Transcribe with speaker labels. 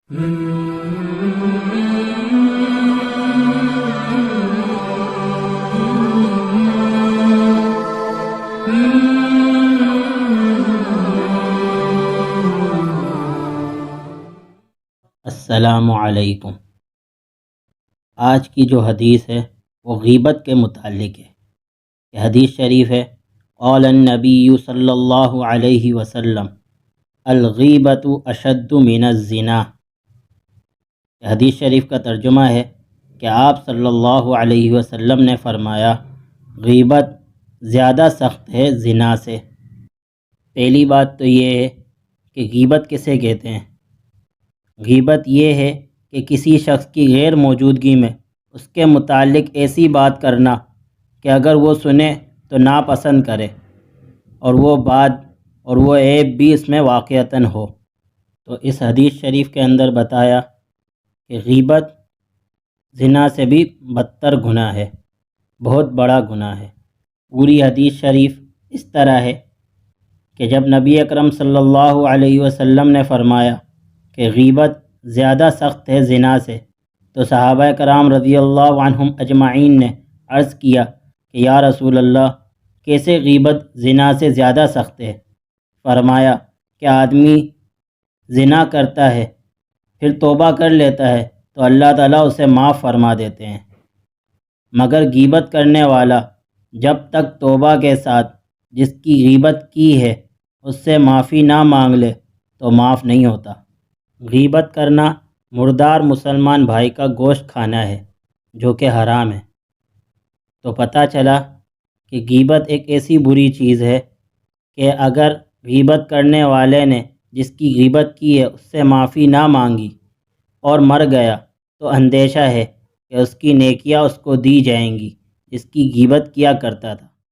Speaker 1: السلام علیکم۔ آج کی جو حدیث ہے وہ غیبت کے متعلق ہے۔ یہ حدیث شریف ہے، قال النبی صلی اللہ علیہ وسلم الغیبۃ اشد من الزنا۔ یہ حدیث شریف کا ترجمہ ہے کہ آپ صلی اللہ علیہ وسلم نے فرمایا، غیبت زیادہ سخت ہے زنا سے۔ پہلی بات تو یہ ہے کہ غیبت کسے کہتے ہیں؟ غیبت یہ ہے کہ کسی شخص کی غیر موجودگی میں اس کے متعلق ایسی بات کرنا کہ اگر وہ سنے تو ناپسند کرے، اور وہ بات اور وہ عیب بھی اس میں واقعتاً ہو۔ تو اس حدیث شریف کے اندر بتایا کہ غیبت زنا سے بھی بدتر گناہ ہے، بہت بڑا گناہ ہے۔ پوری حدیث شریف اس طرح ہے کہ جب نبی اکرم صلی اللہ علیہ وسلم نے فرمایا کہ غیبت زیادہ سخت ہے زنا سے، تو صحابہ کرام رضی اللہ عنہم اجمعین نے عرض کیا کہ یا رسول اللہ، کیسے غیبت زنا سے زیادہ سخت ہے؟ فرمایا کہ آدمی زنا کرتا ہے، پھر توبہ کر لیتا ہے تو اللہ تعالیٰ اسے معاف فرما دیتے ہیں، مگر غیبت کرنے والا جب تک توبہ کے ساتھ جس کی غیبت کی ہے اس سے معافی نہ مانگ لے تو معاف نہیں ہوتا۔ غیبت کرنا مردار مسلمان بھائی کا گوشت کھانا ہے جو کہ حرام ہے۔ تو پتہ چلا کہ غیبت ایک ایسی بری چیز ہے کہ اگر غیبت کرنے والے نے جس کی غیبت کی ہے اس سے معافی نہ مانگی اور مر گیا تو اندیشہ ہے کہ اس کی نیکیاں اس کو دی جائیں گی جس کی غیبت کیا کرتا تھا۔